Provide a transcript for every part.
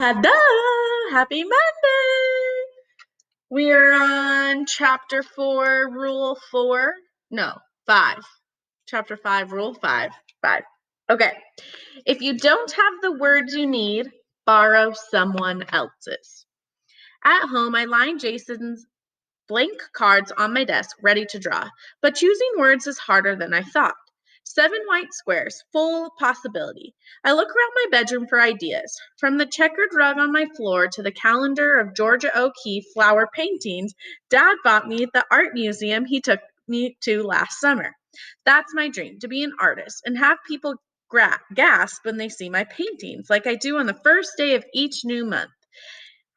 Hello, happy Monday. We are on chapter 4, rule 4. No, 5. Chapter 5, rule 5. 5. Okay. If you don't have the words you need, borrow someone else's. At home, I lined Jason's blank cards on my desk, ready to draw. But choosing words is harder than I thought. 7 white squares, full of possibility. I look around my bedroom for ideas. From the checkered rug on my floor to the calendar of Georgia O'Keeffe flower paintings Dad bought me at the art museum he took me to last summer. That's my dream, to be an artist and have people gasp when they see my paintings, like I do on the first day of each new month.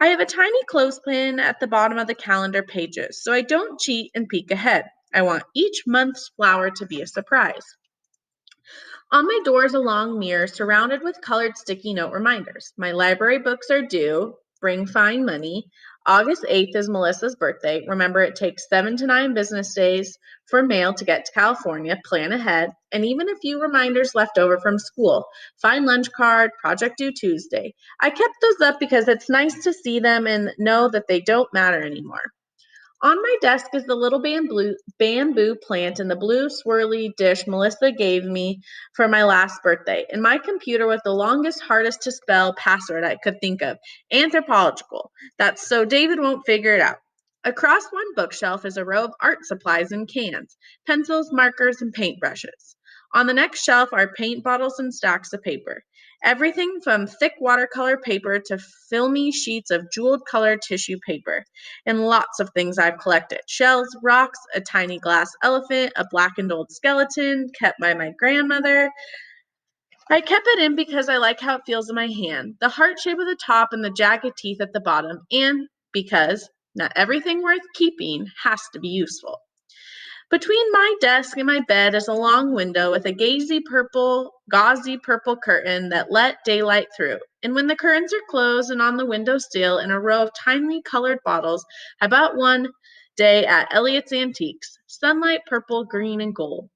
I have a tiny clothespin at the bottom of the calendar pages, so I don't cheat and peek ahead. I want each month's flower to be a surprise. On my door is a long mirror surrounded with colored sticky note reminders. My library books are due. Bring fine money. August 8th is Melissa's birthday. Remember, it takes 7 to 9 business days for mail to get to California. Plan ahead. And even a few reminders left over from school. Find lunch card, project due Tuesday. I kept those up because it's nice to see them and know that they don't matter anymore. On my desk is the little bamboo plant in the blue swirly dish Melissa gave me for my last birthday, and my computer with the longest, hardest to spell password I could think of, anthropological. That's so David won't figure it out. Across one bookshelf is a row of art supplies in cans, pencils, markers, and paintbrushes. On the next shelf are paint bottles and stacks of paper. Everything from thick watercolor paper to filmy sheets of jeweled colored tissue paper and lots of things I've collected. Shells, rocks, a tiny glass elephant, a blackened old skeleton kept by my grandmother. I kept it in because I like how it feels in my hand, the heart shape at the top and the jagged teeth at the bottom, and because not everything worth keeping has to be useful. Between my desk and my bed is a long window with a gauzy purple curtain that let daylight through. And when the curtains are closed and on the window sill in a row of tiny colored bottles, I bought one day at Elliot's Antiques, sunlight purple, green, and gold.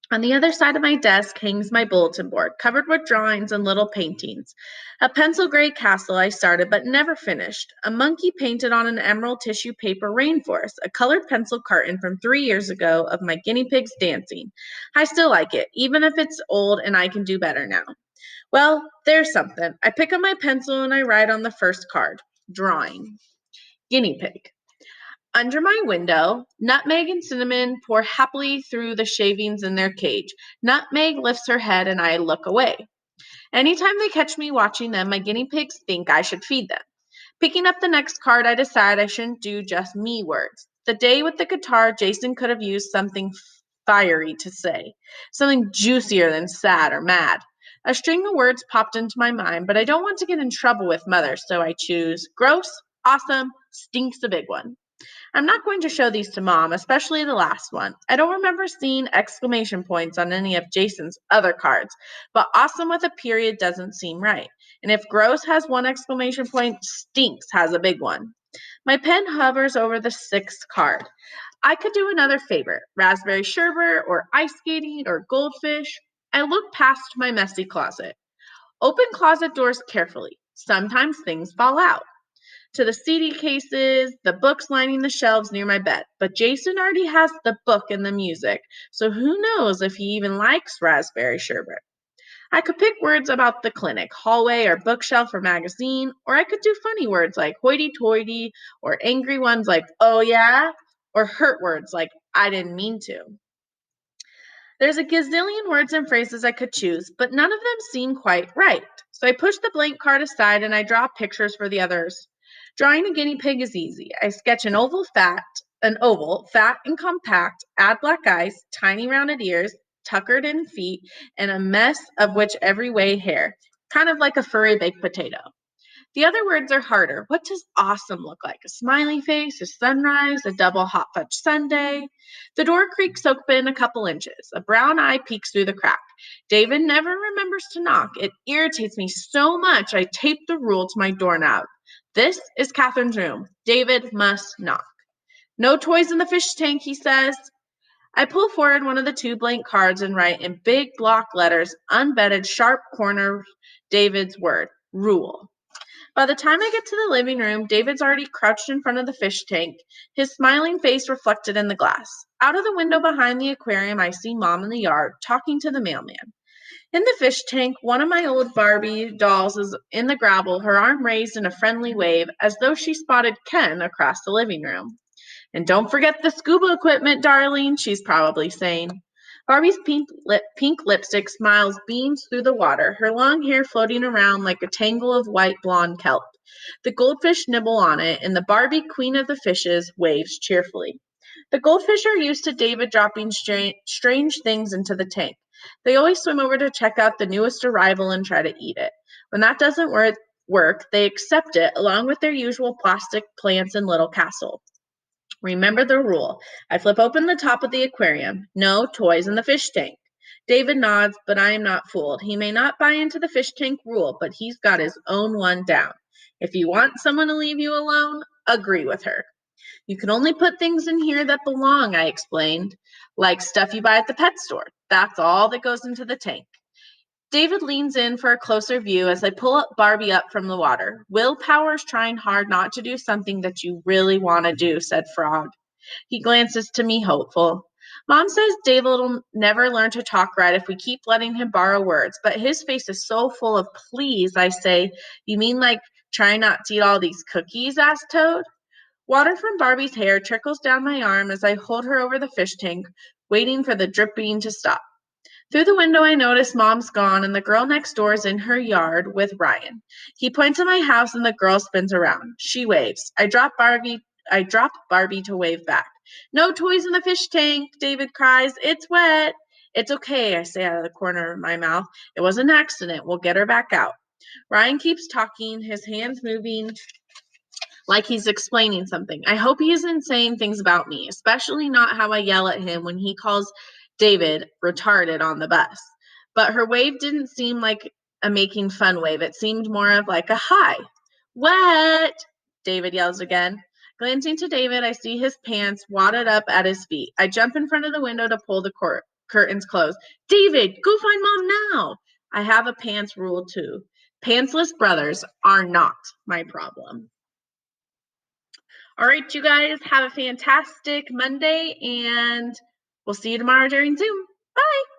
On the other side of my desk hangs my bulletin board, covered with drawings and little paintings. A pencil gray castle I started but never finished. A monkey painted on an emerald tissue paper rainforest, a colored pencil carton from 3 years ago of my guinea pigs dancing. I still like it, even if it's old and I can do better now. Well, there's something. I pick up my pencil and I write on the first card, drawing. Guinea pig. Under my window, Nutmeg and Cinnamon pour happily through the shavings in their cage. Nutmeg lifts her head and I look away. Anytime they catch me watching them, my guinea pigs think I should feed them. Picking up the next card, I decide I shouldn't do just me words. The day with the guitar, Jason could have used something fiery to say, something juicier than sad or mad. A string of words popped into my mind, but I don't want to get in trouble with Mother, so I choose gross, awesome, stinks a big one. I'm not going to show these to Mom, especially the last one. I don't remember seeing exclamation points on any of Jason's other cards, but awesome with a period doesn't seem right. And if gross has one exclamation point, stinks has a big one. My pen hovers over the sixth card. I could do another favorite, raspberry sherbet or ice skating or goldfish. I look past my messy closet. Open closet doors carefully. Sometimes things fall out to the CD cases, the books lining the shelves near my bed. But Jason already has the book and the music, so who knows if he even likes raspberry sherbet. I could pick words about the clinic, hallway, or bookshelf or magazine, or I could do funny words like hoity toity, or angry ones like, oh yeah, or hurt words like, I didn't mean to. There's a gazillion words and phrases I could choose, but none of them seem quite right. So I push the blank card aside and I draw pictures for the others. Drawing a guinea pig is easy. I sketch an oval, fat and compact, add black eyes, tiny rounded ears, tuckered in feet, and a mess of which every way hair, kind of like a furry baked potato. The other words are harder. What does awesome look like? A smiley face, a sunrise, a double hot fudge sundae. The door creaks open a couple inches. A brown eye peeks through the crack. David never remembers to knock. It irritates me so much I tape the rule to my doorknob. This is Catherine's room. David must knock. No toys in the fish tank, he says. I pull forward one of the 2 blank cards and write in big block letters, unvetted, sharp corner, David's word, rule. By the time I get to the living room, David's already crouched in front of the fish tank, his smiling face reflected in the glass. Out of the window behind the aquarium, I see Mom in the yard, talking to the mailman. In the fish tank, one of my old Barbie dolls is in the gravel, her arm raised in a friendly wave, as though she spotted Ken across the living room. And don't forget the scuba equipment, darling, she's probably saying. Barbie's pink lipstick smiles beams through the water, her long hair floating around like a tangle of white blonde kelp. The goldfish nibble on it, and the Barbie, queen of the fishes, waves cheerfully. The goldfish are used to David dropping strange things into the tank. They always swim over to check out the newest arrival and try to eat it. When that doesn't work, they accept it along with their usual plastic plants and little castle. Remember the rule. I flip open the top of the aquarium. No toys in the fish tank. David nods, but I am not fooled. He may not buy into the fish tank rule, but he's got his own one down. If you want someone to leave you alone, agree with her. You can only put things in here that belong, I explained, like stuff you buy at the pet store. That's all that goes into the tank. David leans in for a closer view as I pull up Barbie up from the water. Willpower's trying hard not to do something that you really want to do, said Frog. He glances to me, hopeful. Mom says David will never learn to talk right if we keep letting him borrow words, but his face is so full of please. I say, you mean like trying not to eat all these cookies? Asked Toad. Water from Barbie's hair trickles down my arm as I hold her over the fish tank, waiting for the dripping to stop. Through the window, I notice Mom's gone and the girl next door is in her yard with Ryan. He points at my house and the girl spins around. She waves. I drop Barbie to wave back. No toys in the fish tank, David cries. It's wet. It's okay, I say out of the corner of my mouth. It was an accident. We'll get her back out. Ryan keeps talking, his hands moving like he's explaining something. I hope he isn't saying things about me, especially not how I yell at him when he calls David retarded on the bus. But her wave didn't seem like a making fun wave. It seemed more of like a hi. Wet, David yells again. Glancing to David, I see his pants wadded up at his feet. I jump in front of the window to pull the curtains closed. David, go find Mom now. I have a pants rule too. Pantsless brothers are not my problem. All right, you guys have a fantastic Monday, and we'll see you tomorrow during Zoom. Bye.